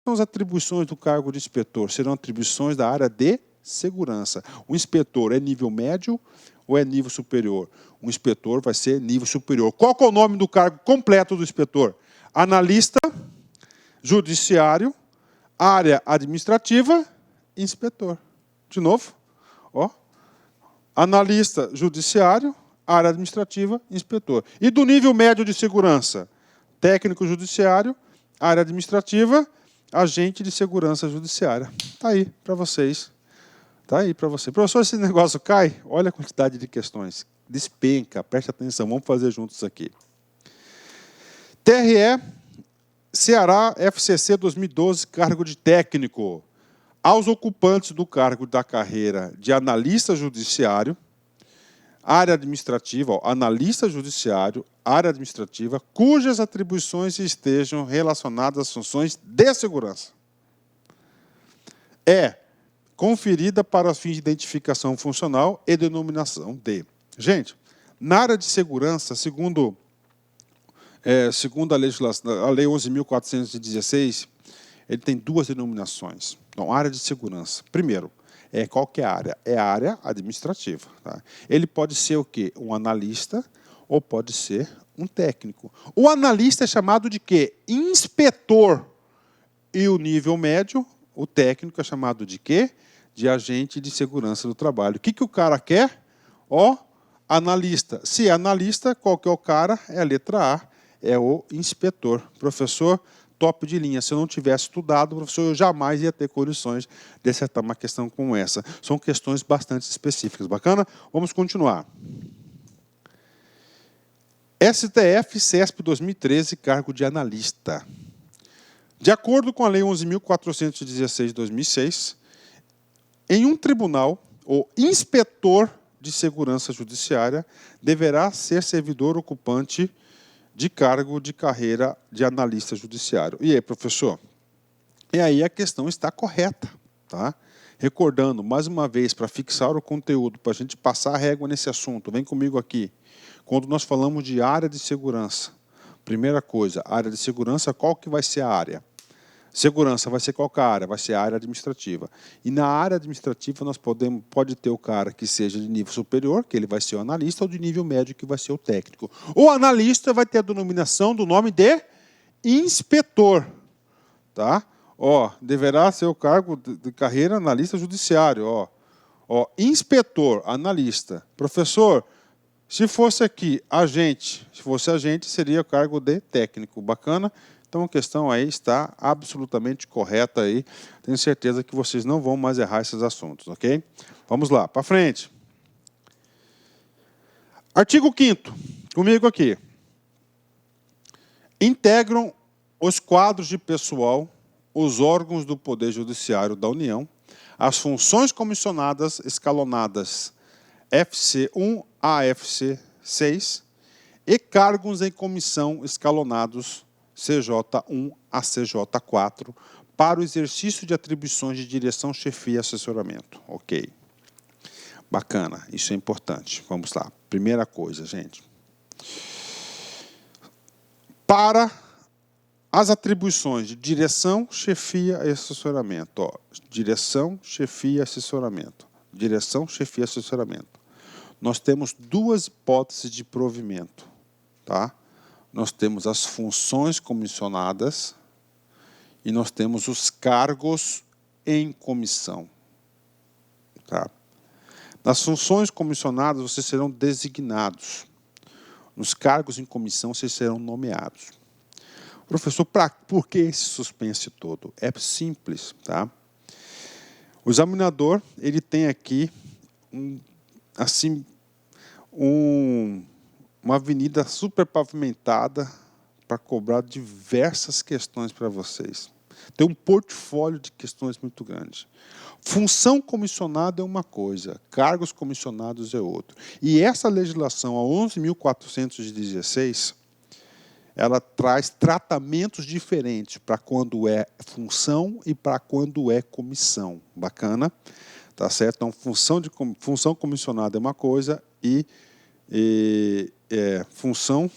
são as atribuições do cargo de inspetor? Serão atribuições da área de segurança. O inspetor é nível médio ou é nível superior? O inspetor vai ser nível superior. Qual que é o nome do cargo completo do inspetor? Analista, judiciário, área administrativa, inspetor. De novo, ó. Analista, judiciário, área administrativa, inspetor. E do nível médio de segurança? Técnico judiciário, área administrativa, agente de segurança judiciária. Está aí para vocês. Está aí para você. Professor, esse negócio cai? Olha a quantidade de questões. Despenca, preste atenção. Vamos fazer juntos aqui. TRE, Ceará, FCC 2012, cargo de técnico. Aos ocupantes do cargo da carreira de analista judiciário, área administrativa, ó, analista judiciário, área administrativa, cujas atribuições estejam relacionadas às funções de segurança. É conferida para fins de identificação funcional e denominação de. Gente, na área de segurança, segundo a legislação, a Lei 11.416, ele tem duas denominações. Então, área de segurança. Primeiro, qual que é a área? É a área administrativa. Tá? Ele pode ser o quê? Um analista ou pode ser um técnico. O analista é chamado de quê? Inspetor. E o nível médio, o técnico, é chamado de quê? De agente de segurança do trabalho. O que o cara quer? Ó, analista. Se é analista, qual que é o cara? É a letra A, é o inspetor. Professor, top de linha. Se eu não tivesse estudado, professor, eu jamais ia ter condições de acertar uma questão como essa. São questões bastante específicas. Bacana? Vamos continuar. STF, CESP 2013, cargo de analista. De acordo com a Lei 11.416 de 2006, em um tribunal, o inspetor de segurança judiciária deverá ser servidor ocupante de cargo de carreira de analista judiciário. E aí, professor? E aí a questão está correta. Tá? Recordando, mais uma vez, para fixar o conteúdo, para a gente passar a régua nesse assunto, vem comigo aqui. Quando nós falamos de área de segurança, primeira coisa, área de segurança, qual que vai ser a área? Segurança vai ser qual que é a área? Vai ser a área administrativa. E na área administrativa nós pode ter o cara que seja de nível superior, que ele vai ser o analista, ou de nível médio, que vai ser o técnico. O analista vai ter a denominação do nome de inspetor. Tá? Ó, deverá ser o cargo de carreira analista judiciário. Ó, inspetor, analista. Professor, se fosse aqui agente, seria o cargo de técnico. Bacana? Então a questão aí está absolutamente correta aí. Tenho certeza que vocês não vão mais errar esses assuntos, ok? Vamos lá, para frente. Artigo 5º, comigo aqui. Integram os quadros de pessoal, os órgãos do Poder Judiciário da União, as funções comissionadas escalonadas FC1 a FC6 e cargos em comissão escalonados CJ1 a CJ4 para o exercício de atribuições de direção, chefia e assessoramento. Ok. Bacana, isso é importante. Vamos lá. Primeira coisa, gente. Para as atribuições de direção, chefia e assessoramento. Ó, direção, chefia e assessoramento. Direção, chefia e assessoramento. Nós temos duas hipóteses de provimento. Tá? Nós temos as funções comissionadas e nós temos os cargos em comissão. Tá? Nas funções comissionadas, vocês serão designados. Nos cargos em comissão, vocês serão nomeados. Professor, por que esse suspense todo? É simples. Tá? O examinador ele tem aqui uma avenida super pavimentada para cobrar diversas questões para vocês. Tem um portfólio de questões muito grande. Função comissionada é uma coisa, cargos comissionados é outra. E essa legislação, a 11.416, ela traz tratamentos diferentes para quando é função e para quando é comissão. Bacana? Tá certo? Então, função comissionada é uma coisa função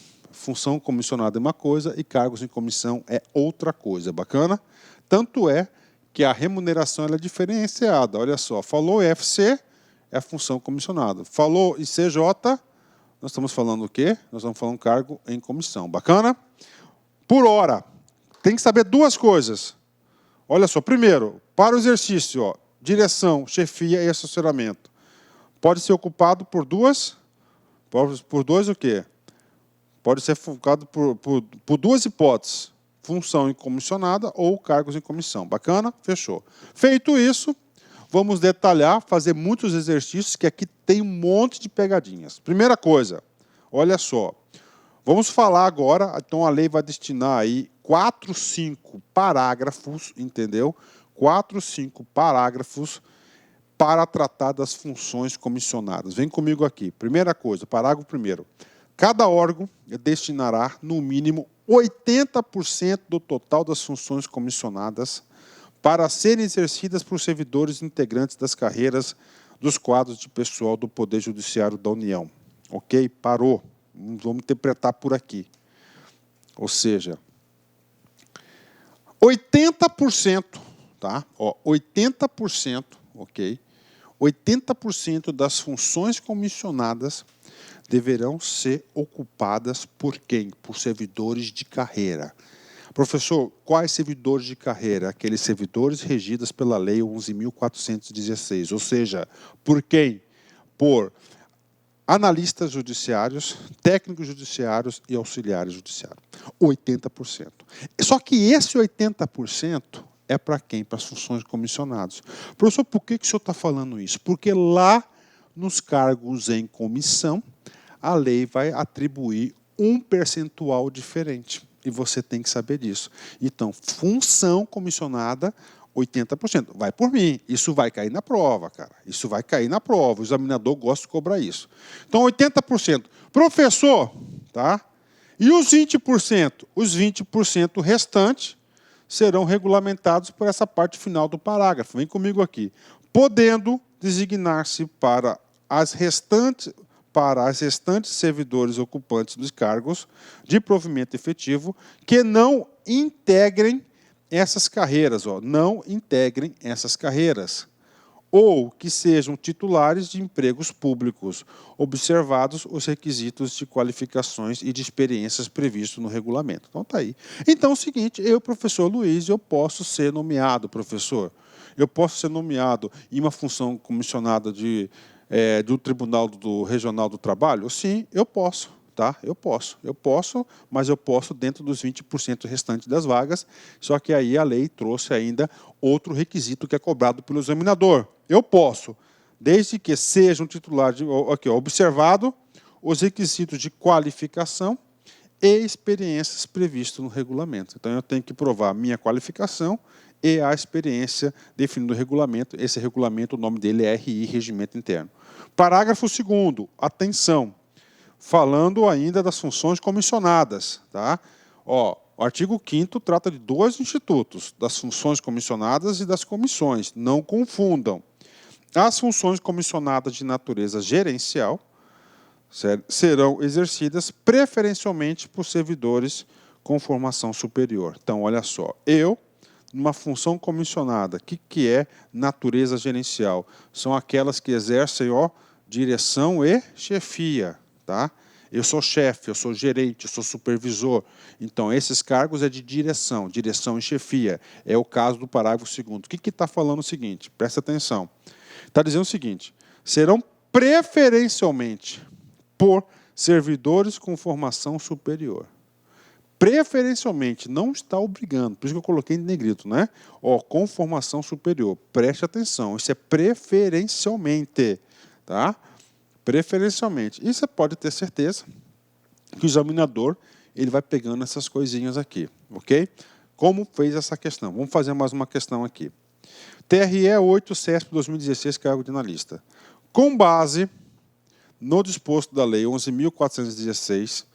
comissionada é uma coisa e cargos em comissão é outra coisa. Bacana? Tanto é que a remuneração ela é diferenciada. Olha só, falou IFC, é a função comissionada. Falou ICJ, nós estamos falando o quê? Nós estamos falando cargo em comissão. Bacana? Por hora, tem que saber duas coisas. Olha só, primeiro, para o exercício, ó, direção, chefia e assessoramento. Pode ser ocupado por duas o quê? Pode ser focado por duas hipóteses. Função incomissionada ou cargos em comissão. Bacana? Fechou. Feito isso, vamos detalhar, fazer muitos exercícios, que aqui tem um monte de pegadinhas. Primeira coisa, olha só. Vamos falar agora, então a lei vai destinar aí 4, 5 parágrafos, entendeu? 4, 5 parágrafos para tratar das funções comissionadas. Vem comigo aqui. Primeira coisa, parágrafo primeiro. Cada órgão destinará, no mínimo, 80% do total das funções comissionadas para serem exercidas por servidores integrantes das carreiras dos quadros de pessoal do Poder Judiciário da União. Ok? Parou. Vamos interpretar por aqui. Ou seja, 80%, tá? Ó, 80%, ok? 80% das funções comissionadas deverão ser ocupadas por quem? Por servidores de carreira. Professor, quais servidores de carreira? Aqueles servidores regidos pela Lei 11.416. Ou seja, por quem? Por analistas judiciários, técnicos judiciários e auxiliares judiciários. 80%. Só que esse 80% é para quem? Para as funções comissionadas. Professor, por que o senhor está falando isso? Porque lá nos cargos em comissão, a lei vai atribuir um percentual diferente. E você tem que saber disso. Então, função comissionada, 80%. Vai por mim. Isso vai cair na prova, cara. Isso vai cair na prova. O examinador gosta de cobrar isso. Então, 80%. Professor, tá? E os 20%? Os 20% restantes serão regulamentados por essa parte final do parágrafo. Vem comigo aqui. Podendo designar-se para as restantes servidores ocupantes dos cargos de provimento efetivo que não integrem essas carreiras, ó, não integrem essas carreiras, ou que sejam titulares de empregos públicos, observados os requisitos de qualificações e de experiências previstos no regulamento. Então, está aí. Então, é o seguinte, eu, professor Luiz, eu posso ser nomeado, professor. Eu posso ser nomeado em uma função comissionada do Tribunal Regional do Trabalho? Sim, eu posso. Tá? Eu posso, mas eu posso dentro dos 20% restantes das vagas, só que aí a lei trouxe ainda outro requisito que é cobrado pelo examinador. Eu posso, desde que seja um titular, aqui, ó, observado os requisitos de qualificação e experiências previstos no regulamento. Então, eu tenho que provar a minha qualificação e a experiência definida no regulamento. Esse regulamento, o nome dele é RI, Regimento Interno. Parágrafo 2º, atenção. Falando ainda das funções comissionadas. Tá? Ó, o artigo 5º trata de dois institutos, das funções comissionadas e das comissões. Não confundam. As funções comissionadas de natureza gerencial serão exercidas preferencialmente por servidores com formação superior. Então, olha só, numa função comissionada, o que é natureza gerencial? São aquelas que exercem, ó, direção e chefia. Tá? Eu sou chefe, eu sou gerente, eu sou supervisor. Então, esses cargos é de direção e chefia. É o caso do parágrafo 2º. O que está falando o seguinte? Presta atenção. Está dizendo o seguinte, serão preferencialmente por servidores com formação superior. Preferencialmente, não está obrigando, por isso que eu coloquei em negrito, né? Ó, com formação superior. Preste atenção, isso é preferencialmente, tá? Preferencialmente. E você pode ter certeza que o examinador ele vai pegando essas coisinhas aqui, ok? Como fez essa questão? Vamos fazer mais uma questão aqui. TRE 8, CESP 2016, cargo de analista. Com base no disposto da Lei 11.416,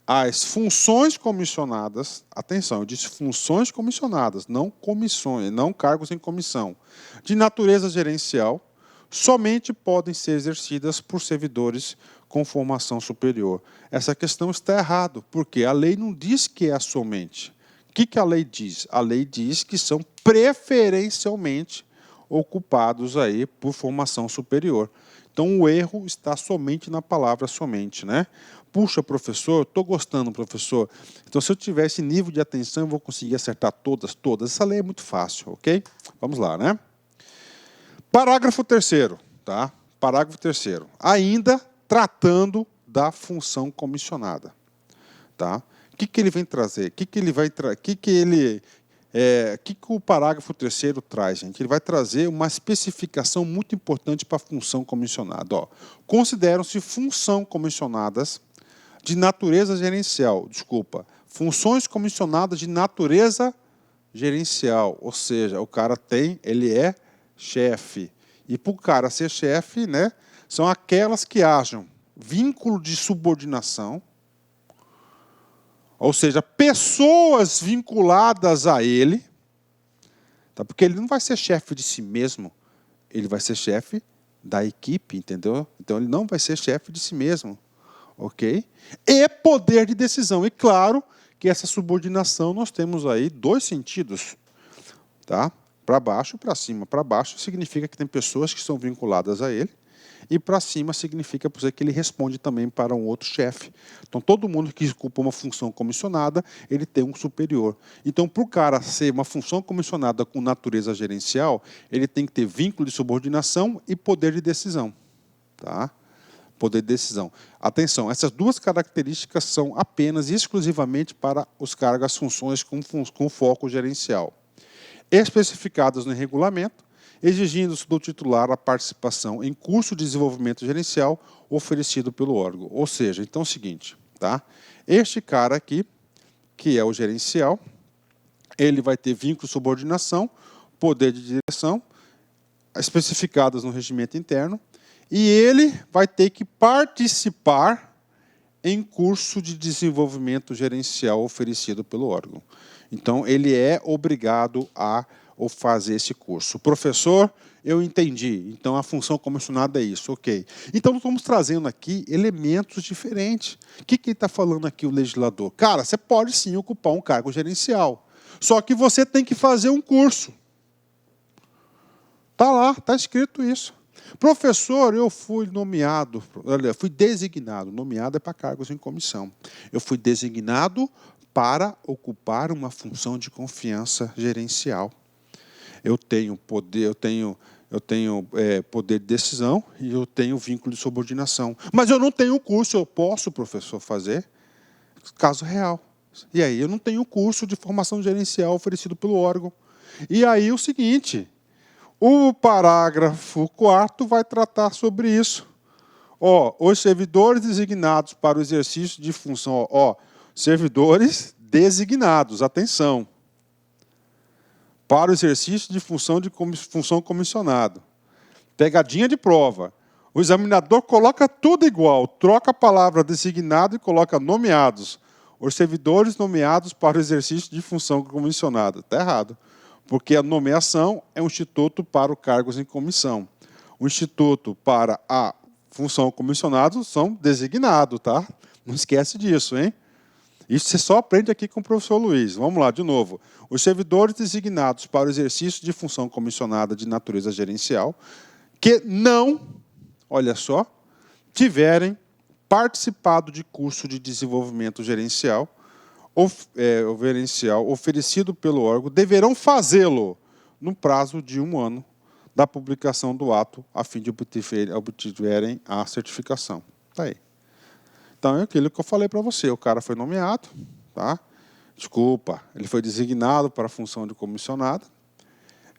as funções comissionadas, atenção, eu disse funções comissionadas, não comissões, não cargos em comissão, de natureza gerencial, somente podem ser exercidas por servidores com formação superior. Essa questão está errada, porque a lei não diz que é somente. O que a lei diz? A lei diz que são preferencialmente ocupados aí por formação superior. Então, o erro está somente na palavra somente, né? Puxa, professor, estou gostando, professor. Então, se eu tiver esse nível de atenção, eu vou conseguir acertar todas. Essa lei é muito fácil, ok? Vamos lá, né? Parágrafo 3º, tá? Parágrafo 3º. Ainda tratando da função comissionada, tá? O que ele vem trazer? O o parágrafo 3º traz, gente? Ele vai trazer uma especificação muito importante para a função comissionada. Ó, consideram-se função comissionadas de natureza gerencial, funções comissionadas de natureza gerencial, ou seja, o cara ele é chefe. E para o cara ser chefe, né, são aquelas que hajam vínculo de subordinação, ou seja, pessoas vinculadas a ele, tá? Porque ele não vai ser chefe de si mesmo, ele vai ser chefe da equipe, entendeu? Então ele não vai ser chefe de si mesmo, ok? E poder de decisão. E claro que essa subordinação nós temos aí dois sentidos, tá? Para baixo e para cima. Para baixo significa que tem pessoas que são vinculadas a ele, e para cima significa que ele responde também para um outro chefe. Então, todo mundo que ocupa uma função comissionada, ele tem um superior. Então, para o cara ser uma função comissionada com natureza gerencial, ele tem que ter vínculo de subordinação e poder de decisão. Tá? Poder de decisão. Atenção, essas duas características são apenas e exclusivamente para os cargos, as funções com foco gerencial. Especificadas no regulamento, exigindo-se do titular a participação em curso de desenvolvimento gerencial oferecido pelo órgão. Ou seja, então é o seguinte, tá? Este cara aqui, que é o gerencial, ele vai ter vínculo de subordinação, poder de direção, especificadas no regimento interno, e ele vai ter que participar em curso de desenvolvimento gerencial oferecido pelo órgão. Então, ele é obrigado a fazer esse curso. Professor, eu entendi. Então, a função comissionada é isso. Ok. Então, nós estamos trazendo aqui elementos diferentes. O que ele está falando aqui, o legislador? Cara, você pode sim ocupar um cargo gerencial. Só que você tem que fazer um curso. Está lá, está escrito isso. Professor, eu fui nomeado, fui designado. Nomeado é para cargos em comissão. Eu fui designado para ocupar uma função de confiança gerencial. Eu tenho poder, poder de decisão e eu tenho vínculo de subordinação. Mas eu não tenho curso, eu posso, professor, fazer? Caso real. E aí, eu não tenho curso de formação gerencial oferecido pelo órgão. E aí, o seguinte, o parágrafo 4º vai tratar sobre isso. Ó, os servidores designados para o exercício de função, servidores designados, atenção, para o exercício de função comissionado. Pegadinha de prova. O examinador coloca tudo igual, troca a palavra designado e coloca nomeados. Os servidores nomeados para o exercício de função comissionada. Está errado, porque a nomeação é um instituto para os cargos em comissão. O instituto para a função comissionado são designados, tá? Não esquece disso, hein? Isso você só aprende aqui com o professor Luiz. Vamos lá, de novo. Os servidores designados para o exercício de função comissionada de natureza gerencial, que não, olha só, tiverem participado de curso de desenvolvimento gerencial, oferecido pelo órgão, deverão fazê-lo no prazo de 1 ano da publicação do ato, a fim de obtiverem a certificação. Está aí. Então, é aquilo que eu falei para você. O cara foi nomeado, tá? Desculpa, ele foi designado para a função de comissionado.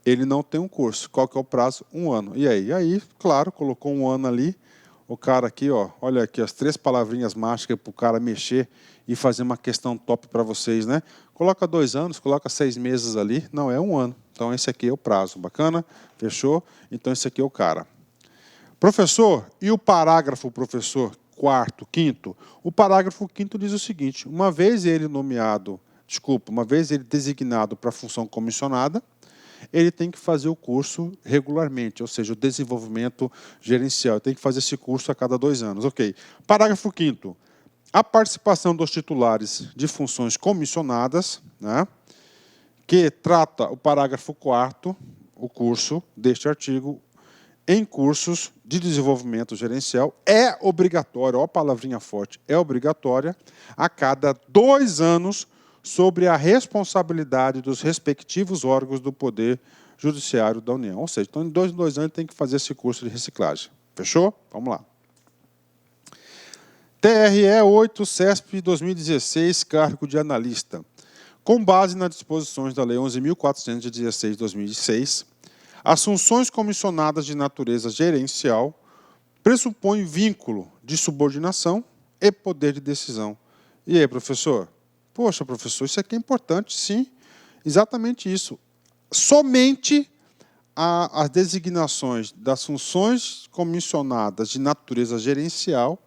Ele não tem um curso. Qual que é o prazo? 1 ano. E aí? Aí, claro, colocou 1 ano ali. O cara aqui, ó, olha aqui, as 3 palavrinhas mágicas para o cara mexer e fazer uma questão top para vocês, né? Coloca 2 anos, coloca 6 meses ali. Não, é 1 ano. Então, esse aqui é o prazo. Bacana? Fechou? Então, esse aqui é o cara. Professor, e o parágrafo, professor? 4º, 5º. O parágrafo 5º diz o seguinte: uma vez ele designado para a função comissionada, ele tem que fazer o curso regularmente, ou seja, o desenvolvimento gerencial. Tem que fazer esse curso a cada 2 anos. Ok. Parágrafo 5º. A participação dos titulares de funções comissionadas, né, que trata o parágrafo 4º, o curso deste artigo, em cursos de desenvolvimento gerencial, é obrigatório, ó, a palavrinha forte, é obrigatória, a cada 2 anos, sobre a responsabilidade dos respectivos órgãos do Poder Judiciário da União. Ou seja, então, em 2 anos tem que fazer esse curso de reciclagem. Fechou? Vamos lá. TRE 8, CESP 2016, cargo de analista. Com base nas disposições da Lei 11.416 de 2006, as funções comissionadas de natureza gerencial pressupõem vínculo de subordinação e poder de decisão. E aí, professor? Poxa, professor, isso aqui é importante, sim. Exatamente isso. Somente as designações das funções comissionadas de natureza gerencial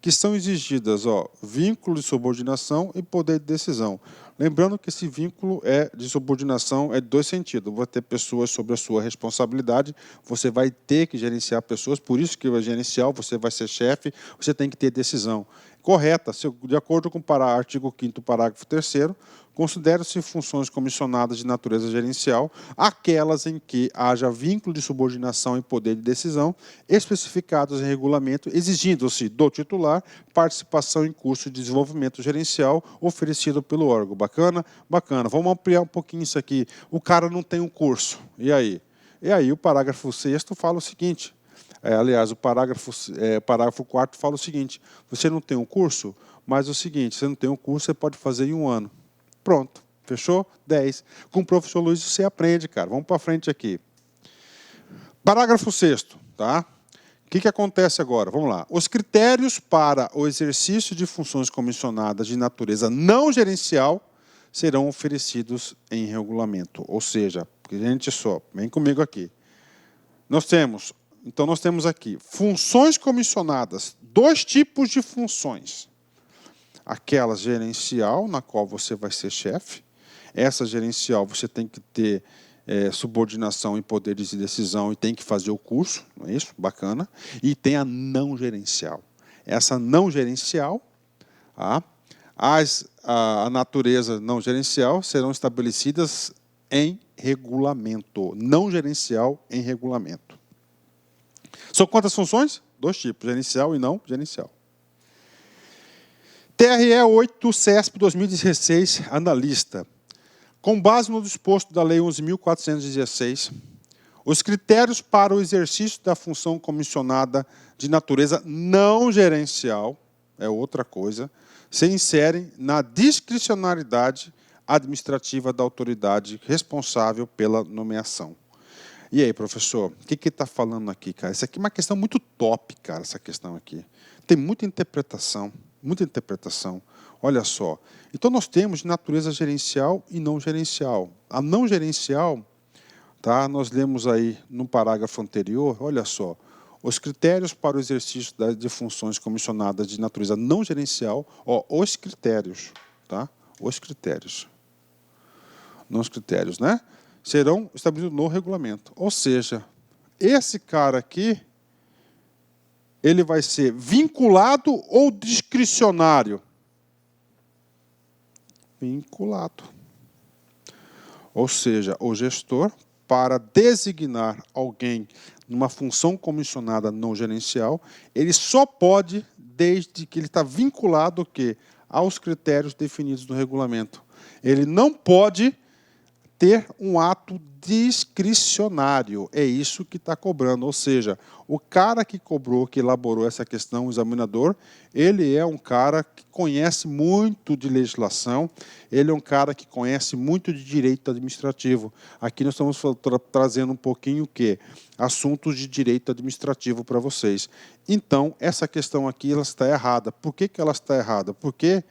que são exigidas, ó, vínculo de subordinação e poder de decisão. Lembrando que esse vínculo de subordinação é de 2 sentidos. Vai ter pessoas sob a sua responsabilidade, você vai ter que gerenciar pessoas, por isso que é gerencial, você vai ser chefe, você tem que ter decisão correta. De acordo com o artigo 5º, parágrafo 3º, consideram-se funções comissionadas de natureza gerencial aquelas em que haja vínculo de subordinação e poder de decisão especificados em regulamento, exigindo-se do titular participação em curso de desenvolvimento gerencial oferecido pelo órgão. Bacana? Bacana. Vamos ampliar um pouquinho isso aqui. O cara não tem um curso. E aí? E aí o parágrafo 6º fala o seguinte. Aliás, o parágrafo 4º fala o seguinte: você não tem um curso, mas é o seguinte, você não tem um curso, você pode fazer em 1 ano. Pronto, fechou? 10. Com o professor Luiz você aprende, cara. Vamos para frente aqui. Parágrafo 6º, tá? O que acontece agora? Vamos lá. Os critérios para o exercício de funções comissionadas de natureza não gerencial serão oferecidos em regulamento. Ou seja, gente só, vem comigo aqui. Nós temos aqui funções comissionadas, 2 tipos de funções. Aquela gerencial, na qual você vai ser chefe. Essa gerencial você tem que ter subordinação e poderes de decisão e tem que fazer o curso, não é isso? Bacana. E tem a não gerencial. Essa não gerencial, a natureza não gerencial serão estabelecidas em regulamento. Não gerencial em regulamento. São quantas funções? 2 tipos, gerencial e não gerencial. TRE 8, CESP 2016, analista. Com base no disposto da Lei 11.416, os critérios para o exercício da função comissionada de natureza não gerencial, é outra coisa, se inserem na discricionariedade administrativa da autoridade responsável pela nomeação. E aí, professor, o que está falando aqui, cara? Isso aqui é uma questão muito top, cara, essa questão aqui. Tem muita interpretação. Muita interpretação. Olha só. Então, nós temos natureza gerencial e não gerencial. A não gerencial, tá? Nós lemos aí no parágrafo anterior, olha só, os critérios para o exercício de funções comissionadas de natureza não gerencial, ó, os critérios, tá? Os critérios. Não os critérios, né? Serão estabelecidos no regulamento. Ou seja, esse cara aqui, ele vai ser vinculado ou discricionário? Vinculado. Ou seja, o gestor, para designar alguém numa função comissionada não gerencial, ele só pode, desde que ele está vinculado aos critérios definidos no regulamento. Ele não pode ter um ato discricionário. É isso que está cobrando. Ou seja, o cara que cobrou, que elaborou essa questão, o examinador, ele é um cara que conhece muito de legislação, ele é um cara que conhece muito de direito administrativo. Aqui nós estamos trazendo um pouquinho assuntos de direito administrativo para vocês. Então, essa questão aqui ela está errada. Por que ela está errada? Porque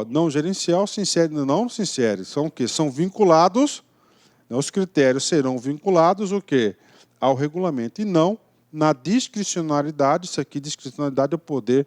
não gerencial, se insere, não se insere. São o quê? São vinculados, os critérios serão vinculados ao regulamento e não na discricionariedade. Isso aqui, discricionariedade é o poder,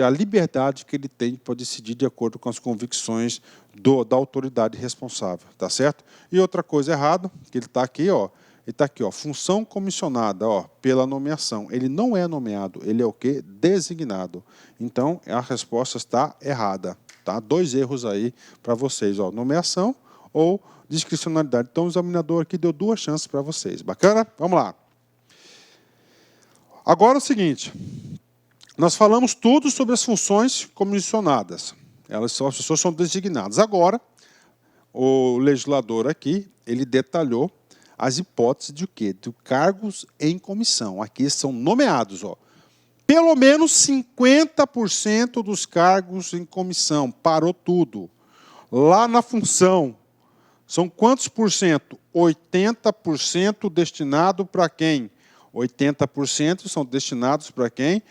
a liberdade que ele tem para decidir de acordo com as convicções da autoridade responsável, tá certo? E outra coisa errada, que ele está aqui, ele está aqui, função comissionada, pela nomeação. Ele não é nomeado, ele é o quê? Designado. Então, a resposta está errada. Tá? 2 erros aí para vocês. Nomeação ou discricionalidade. Então, o examinador aqui deu 2 chances para vocês. Bacana? Vamos lá. Agora é o seguinte, nós falamos tudo sobre as funções comissionadas. As pessoas são designadas. Agora, o legislador aqui, ele detalhou as hipóteses de o quê? De cargos em comissão. Aqui são nomeados, ó. Pelo menos 50% dos cargos em comissão. Parou tudo. Lá na função, são quantos por cento? 80% destinado para quem? 80% são destinados para quem?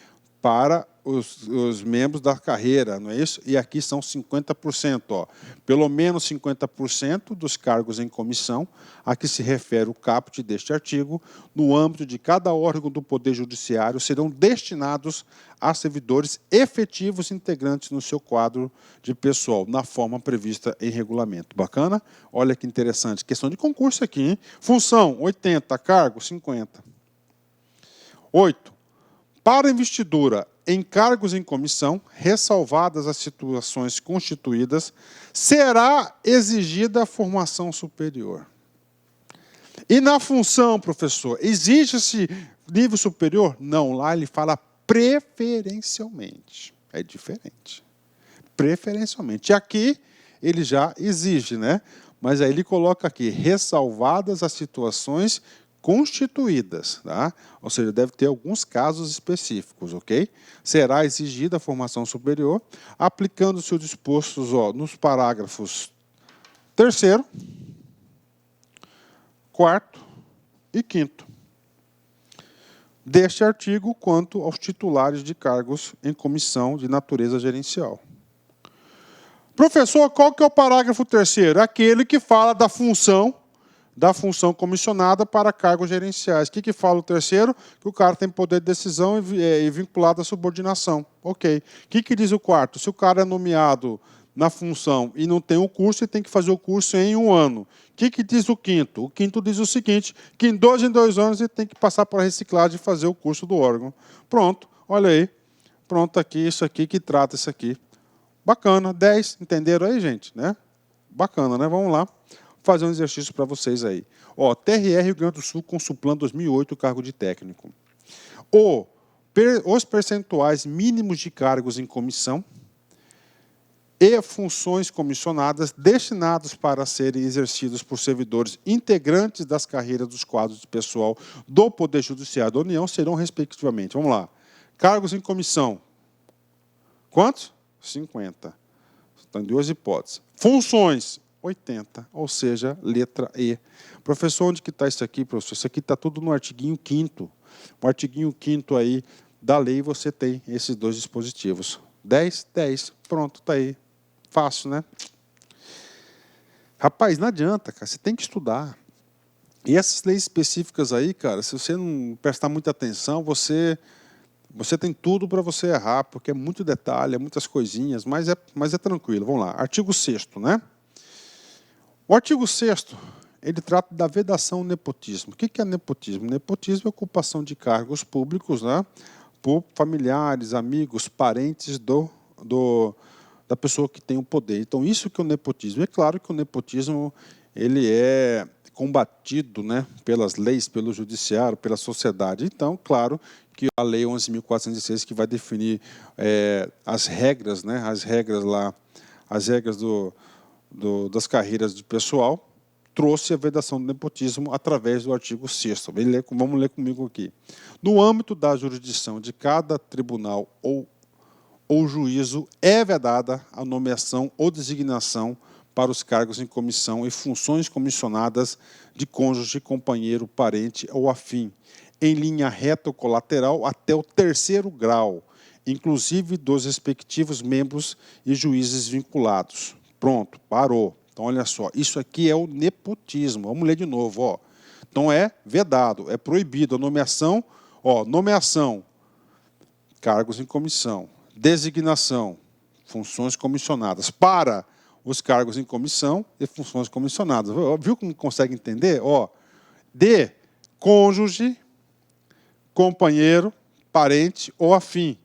Para os membros da carreira, não é isso? E aqui são 50%. Ó. Pelo menos 50% dos cargos em comissão, a que se refere o caput deste artigo, no âmbito de cada órgão do Poder Judiciário, serão destinados a servidores efetivos integrantes no seu quadro de pessoal, na forma prevista em regulamento. Bacana? Olha que interessante. Questão de concurso aqui, hein? Função, 80, cargo, 50. 8. Para investidura em cargos em comissão, ressalvadas as situações constituídas, será exigida a formação superior. E na função, professor, exige-se nível superior? Não, lá ele fala preferencialmente. É diferente. Preferencialmente. E aqui ele já exige, né? Mas aí ele coloca aqui, ressalvadas as situações constituídas, tá? Ou seja, deve ter alguns casos específicos, ok? Será exigida a formação superior, aplicando-se os dispostos nos parágrafos 3º, 4º e 5º deste artigo quanto aos titulares de cargos em comissão de natureza gerencial. Professor, qual que é o parágrafo 3º? Aquele que fala da função comissionada para cargos gerenciais. O que fala o 3º? Que o cara tem poder de decisão e vinculado à subordinação. Ok. O que diz o 4º? Se o cara é nomeado na função e não tem o curso, ele tem que fazer o curso em 1 ano. O que diz o 5º? O 5º diz o seguinte, que em 2 anos ele tem que passar para a reciclagem e fazer o curso do órgão. Pronto, olha aí. Pronto aqui, isso aqui que trata isso aqui. Bacana, 10, entenderam aí, gente? Né? Bacana, né? Vamos lá. Fazer um exercício para vocês aí. Ó, TRR Rio Grande do Sul, Consulplan 2008, cargo de técnico. Os percentuais mínimos de cargos em comissão e funções comissionadas destinados para serem exercidos por servidores integrantes das carreiras dos quadros de pessoal do Poder Judiciário da União serão, respectivamente, vamos lá, cargos em comissão, quantos? 50. Tem 2 hipóteses. Funções, 80, ou seja, letra E. Professor, onde que está isso aqui, professor? Isso aqui está tudo no artiguinho 5º. No artiguinho 5º aí da lei você tem esses 2 dispositivos. 10, 10. Pronto, está aí. Fácil, né? Rapaz, não adianta, cara. Você tem que estudar. E essas leis específicas aí, cara, se você não prestar muita atenção, você tem tudo para você errar, porque é muito detalhe, é muitas coisinhas, mas é tranquilo. Vamos lá. Artigo 6º, né? O artigo 6º, ele trata da vedação ao nepotismo. O que é nepotismo? Nepotismo é a ocupação de cargos públicos, né, por familiares, amigos, parentes da pessoa que tem o poder. Então, isso que é o nepotismo. É claro que o nepotismo ele é combatido, né, pelas leis, pelo judiciário, pela sociedade. Então, claro que a Lei 11.406, que vai definir as regras, né, as regras das carreiras de pessoal, trouxe a vedação do nepotismo através do artigo 6º. Vamos ler comigo aqui. No âmbito da jurisdição de cada tribunal ou juízo, é vedada a nomeação ou designação para os cargos em comissão e funções comissionadas de cônjuge, companheiro, parente ou afim, em linha reta ou colateral até o 3º grau, inclusive dos respectivos membros e juízes vinculados. Pronto, parou. Então, olha só, isso aqui é o nepotismo. Vamos ler de novo. Ó. Então, é vedado, é proibido a nomeação, nomeação, cargos em comissão, designação, funções comissionadas, para os cargos em comissão e funções comissionadas. Viu como consegue entender? De cônjuge, companheiro, parente ou afim,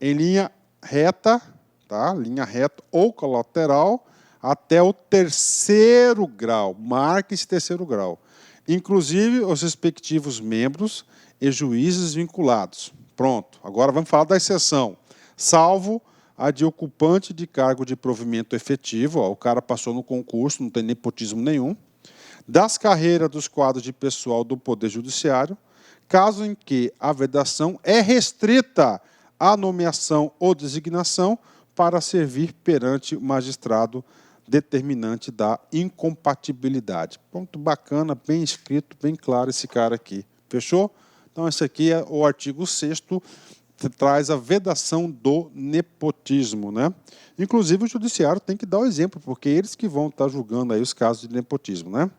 em linha reta, tá? Linha reta ou colateral, até o 3º grau. Marque esse 3º grau. Inclusive os respectivos membros e juízes vinculados. Pronto. Agora vamos falar da exceção. Salvo a de ocupante de cargo de provimento efetivo, ó, o cara passou no concurso, não tem nepotismo nenhum, das carreiras dos quadros de pessoal do Poder Judiciário, caso em que a vedação é restrita à nomeação ou designação para servir perante o magistrado determinante da incompatibilidade. Ponto bacana, bem escrito, bem claro esse cara aqui. Fechou? Então, esse aqui é o artigo 6º, que traz a vedação do nepotismo, né? Inclusive, o judiciário tem que dar o exemplo, porque eles que vão estar julgando aí os casos de nepotismo, né?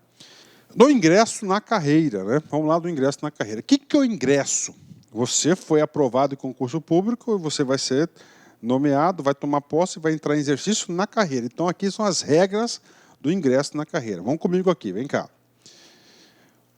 No ingresso na carreira, né? Vamos lá do ingresso na carreira. O que é o ingresso? Você foi aprovado em concurso público e você vai ser nomeado, vai tomar posse e vai entrar em exercício na carreira. Então, aqui são as regras do ingresso na carreira. Vamos comigo aqui, vem cá.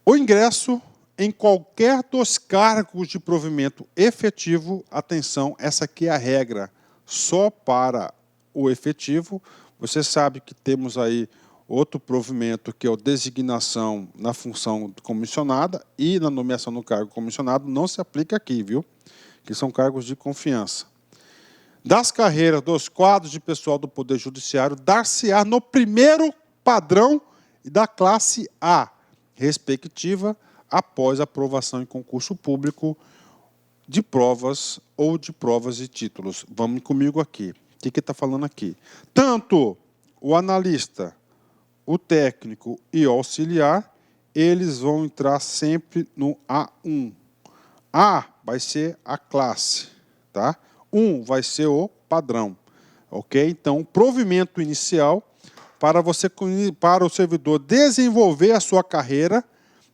O ingresso em qualquer dos cargos de provimento efetivo, atenção, essa aqui é a regra, só para o efetivo. Você sabe que temos aí outro provimento, que é a designação na função comissionada e na nomeação no cargo comissionado, não se aplica aqui, viu? Que são cargos de confiança. Das carreiras dos quadros de pessoal do Poder Judiciário, dar-se-á no primeiro padrão da classe A, respectiva, após a aprovação em concurso público de provas ou de provas e títulos. Vamos comigo aqui. O que está falando aqui? Tanto o analista, o técnico e o auxiliar, eles vão entrar sempre no A1. A vai ser a classe, tá? 1 vai ser o padrão, ok? Então, o provimento inicial para o servidor desenvolver a sua carreira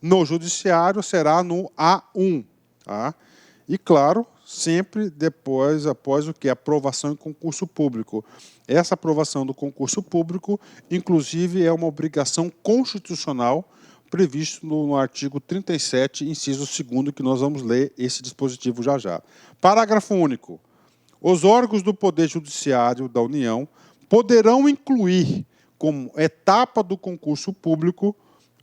no judiciário será no A1, tá? E, claro, sempre após o que? Aprovação em concurso público. Essa aprovação do concurso público, inclusive, é uma obrigação constitucional previsto no artigo 37, inciso 2º, que nós vamos ler esse dispositivo já já. Parágrafo único. Os órgãos do Poder Judiciário da União poderão incluir, como etapa do concurso público,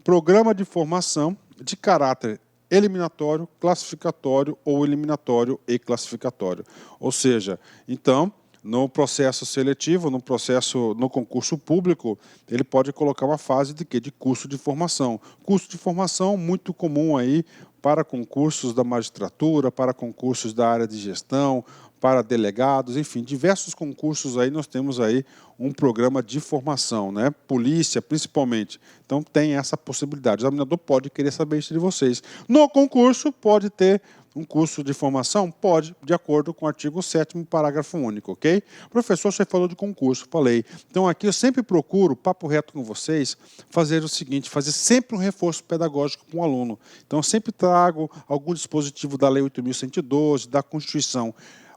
programa de formação de caráter eliminatório, classificatório ou eliminatório e classificatório. Ou seja, então, no processo seletivo, no concurso público, ele pode colocar uma fase de quê? De curso de formação. Curso de formação muito comum aí para concursos da magistratura, para concursos da área de gestão, para delegados, enfim, diversos concursos aí nós temos aí um programa de formação, né? Polícia, principalmente. Então, tem essa possibilidade. O examinador pode querer saber isso de vocês. No concurso, pode ter um curso de formação? Pode, de acordo com o artigo 7º, parágrafo único, ok? Professor, você falou de concurso, falei. Então, aqui eu sempre procuro, papo reto com vocês, fazer o seguinte, fazer sempre um reforço pedagógico para um aluno. Então, eu sempre trago algum dispositivo da Lei 8.112, da Constituição.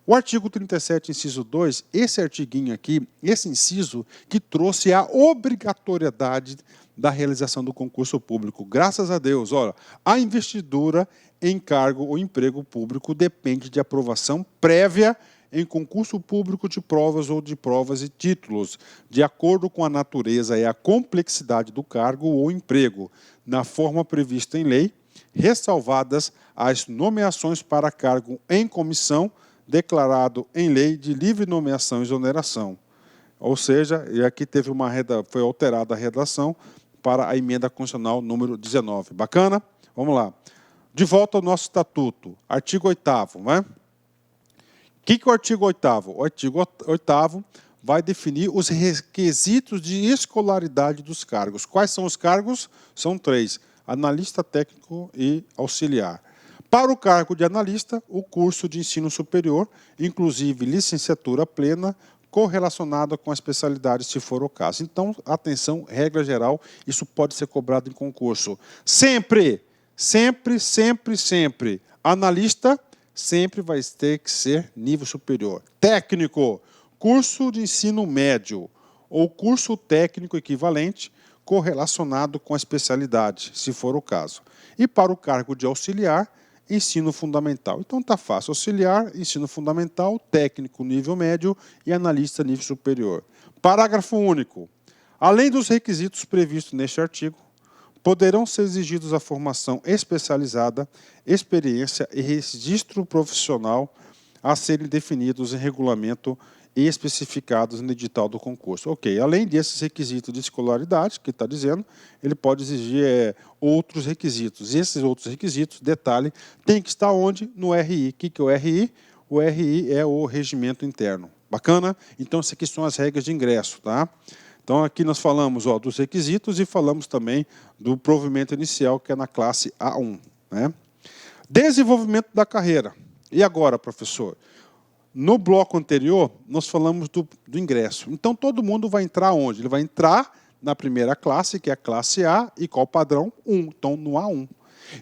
O artigo 37, inciso 2, esse artiguinho aqui, esse inciso que trouxe a obrigatoriedade da realização do concurso público. Graças a Deus, olha, a investidura em cargo ou emprego público depende de aprovação prévia em concurso público de provas ou de provas e títulos, de acordo com a natureza e a complexidade do cargo ou emprego, na forma prevista em lei, ressalvadas as nomeações para cargo em comissão, declarado em lei de livre nomeação e exoneração. Ou seja, e aqui foi alterada a redação para a emenda constitucional número 19. Bacana? Vamos lá. De volta ao nosso estatuto. Artigo 8º, né? O que é o artigo 8º? O artigo 8º vai definir os requisitos de escolaridade dos cargos. Quais são os cargos? São 3. Analista, técnico e auxiliar. Para o cargo de analista, o curso de ensino superior, inclusive licenciatura plena, correlacionada com a especialidade, se for o caso. Então, atenção, regra geral, isso pode ser cobrado em concurso. Sempre, sempre, sempre, sempre, analista sempre vai ter que ser nível superior. Técnico, curso de ensino médio ou curso técnico equivalente, correlacionado com a especialidade, se for o caso. E para o cargo de auxiliar, ensino fundamental. Então está fácil. Auxiliar, ensino fundamental, técnico nível médio e analista nível superior. Parágrafo único. Além dos requisitos previstos neste artigo, poderão ser exigidos a formação especializada, experiência e registro profissional a serem definidos em regulamento e especificados no edital do concurso. Ok, além desses requisitos de escolaridade, que está dizendo, ele pode exigir outros requisitos. E esses outros requisitos, detalhe, tem que estar onde? No RI. O que é o RI? O RI é o regimento interno. Bacana? Então, essas aqui são as regras de ingresso, tá? Então, aqui nós falamos dos requisitos e falamos também do provimento inicial, que é na classe A1. Né? Desenvolvimento da carreira. E agora, professor? No bloco anterior, nós falamos do ingresso. Então, todo mundo vai entrar onde? Ele vai entrar na primeira classe, que é a classe A, e qual padrão? 1. Então, no A1.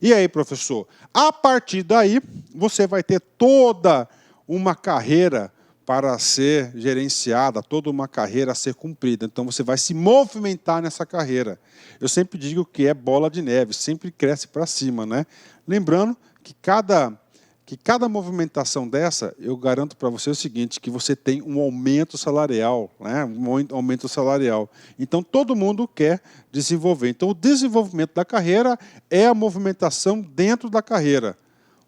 E aí, professor? A partir daí, você vai ter toda uma carreira para ser gerenciada, toda uma carreira a ser cumprida. Então, você vai se movimentar nessa carreira. Eu sempre digo que é bola de neve, sempre cresce para cima, né? Lembrando que cada movimentação dessa, eu garanto para você o seguinte, que você tem um aumento salarial, né? Um aumento salarial. Então, todo mundo quer desenvolver. Então, o desenvolvimento da carreira é a movimentação dentro da carreira,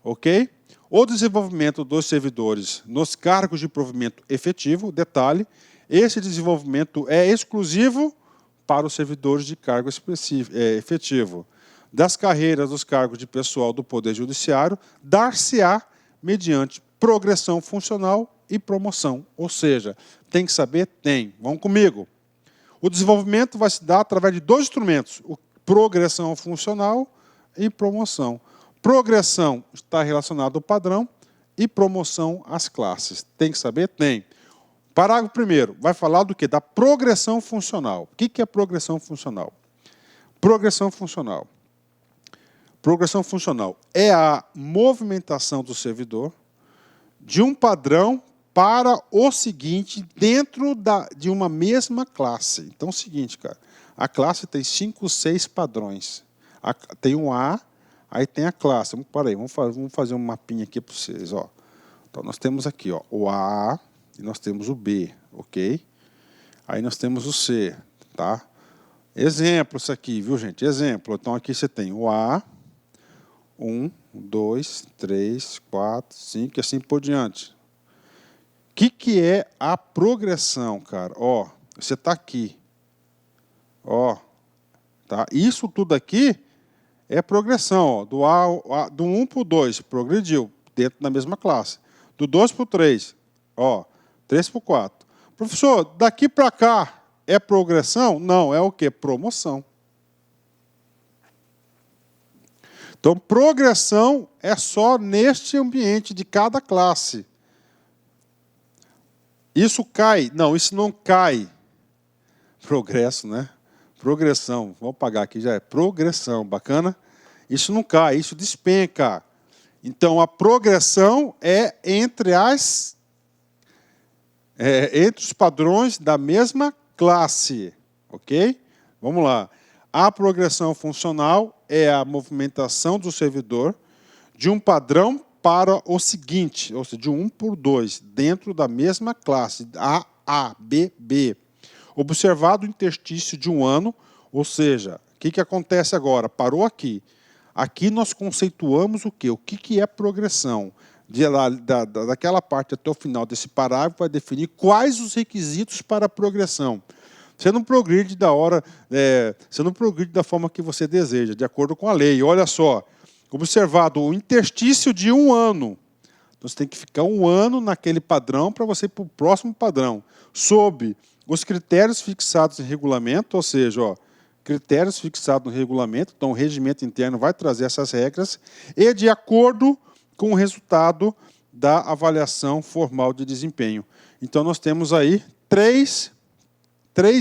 ok? O desenvolvimento dos servidores nos cargos de provimento efetivo, detalhe, esse desenvolvimento é exclusivo para os servidores de cargo efetivo. Das carreiras dos cargos de pessoal do Poder Judiciário, dar-se-á mediante progressão funcional e promoção. Ou seja, tem que saber? Tem. Vamos comigo. O desenvolvimento vai se dar através de dois instrumentos, progressão funcional e promoção. Progressão está relacionada ao padrão e promoção às classes. Tem que saber? Tem. Parágrafo 1º, vai falar do quê? Da progressão funcional. O que é progressão funcional? Progressão funcional. Progressão funcional é a movimentação do servidor de um padrão para o seguinte dentro de uma mesma classe. Então, é o seguinte, cara, a classe tem 5, 6 padrões. Tem um A, aí tem a classe. Vamos fazer um mapinha aqui para vocês. Ó. Então, nós temos aqui o A e nós temos o B, ok? Aí nós temos o C, tá? Exemplo isso aqui, viu, gente? Exemplo. Então, aqui você tem o A, 1, 2, 3, 4, 5 e assim por diante. O que é a progressão, cara? Ó, você está aqui. Ó, tá? Isso tudo aqui é progressão. Ó, do 1 para o 2, progrediu dentro da mesma classe. Do 2 para o 3, ó, 3 para o 4. Professor, daqui para cá é progressão? Não, é o quê? Promoção. Então, progressão é só neste ambiente de cada classe. Isso cai? Não, isso não cai. Progresso, né? Progressão. Vamos apagar aqui, já é progressão. Bacana? Isso não cai, isso despenca. Então, a progressão é entre os padrões da mesma classe. Ok? Vamos lá. A progressão funcional é a movimentação do servidor de um padrão para o seguinte, ou seja, de 1 por 2, dentro da mesma classe, A, B, B. Observado o interstício de 1 ano, ou seja, o que acontece agora? Parou aqui. Aqui nós conceituamos o quê? O que é progressão? Daquela parte até o final desse parágrafo vai definir quais os requisitos para a progressão. Você não progride você não progride da forma que você deseja, de acordo com a lei. Olha só, observado o interstício de 1 ano. Então, você tem que ficar 1 ano naquele padrão para você ir para o próximo padrão. Sob os critérios fixados em regulamento, ou seja, ó, critérios fixados no regulamento, então o regimento interno vai trazer essas regras, e de acordo com o resultado da avaliação formal de desempenho. Então, nós temos aí três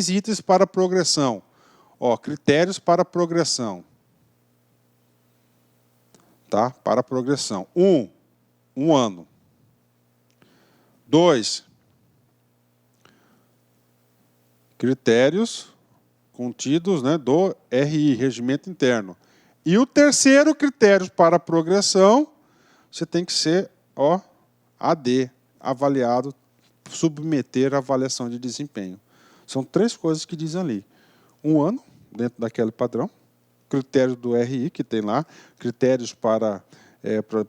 itens para progressão. Ó, critérios para progressão. Tá? Para progressão. 1 ano. 2, critérios contidos, né, do RI, regimento interno. E o terceiro critério para progressão, você tem que ser AD, avaliado, submeter a avaliação de desempenho. São 3 coisas que dizem ali. um ano dentro daquele padrão. Critério do RI, que tem lá, critérios para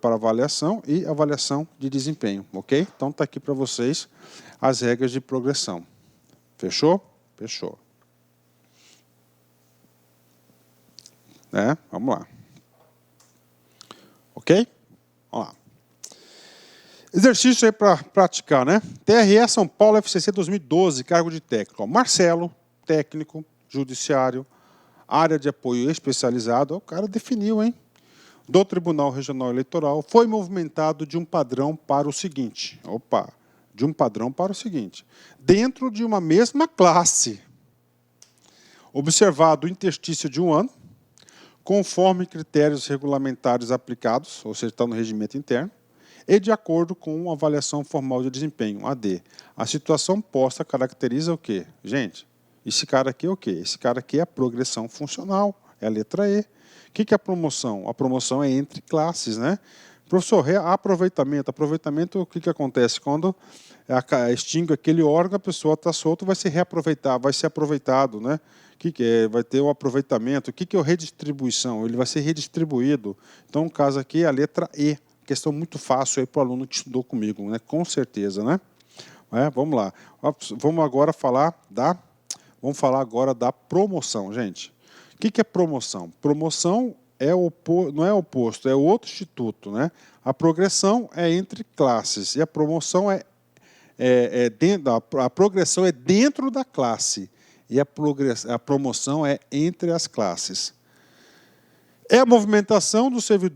avaliação e avaliação de desempenho, ok? Então, está aqui para vocês as regras de progressão. Fechou? Fechou. Vamos lá. Ok? Vamos lá. Exercício aí para praticar, né? TRE São Paulo FCC 2012, cargo de técnico. Ó, Marcelo, técnico, judiciário, área de apoio especializado. O cara definiu, hein? Do Tribunal Regional Eleitoral, foi movimentado de um padrão para o seguinte. Opa! De um padrão para o seguinte. Dentro de uma mesma classe, observado o interstício de um ano, conforme critérios regulamentares aplicados, ou seja, está no regimento interno, e de acordo com uma avaliação formal de desempenho, AD. A situação posta caracteriza o quê? Gente, esse cara aqui é o quê? Esse cara aqui é a progressão funcional, é a letra E. O que é a promoção? A promoção é entre classes, né? Professor, aproveitamento. Aproveitamento, o que acontece? Quando extingue aquele órgão, a pessoa está solta, vai ser reaproveitar, vai ser aproveitado, né? O que é? Vai ter o aproveitamento. O que é a redistribuição? Ele vai ser redistribuído. Então, no caso aqui, a letra E. Questão muito fácil aí para o aluno que estudou comigo, né? Com certeza, né? Vamos lá. Vamos falar agora da promoção, gente. O que é promoção? Promoção não é oposto, é outro instituto, né? A progressão é entre classes e a promoção a progressão é dentro da classe e a promoção é entre as classes. É a movimentação do servidor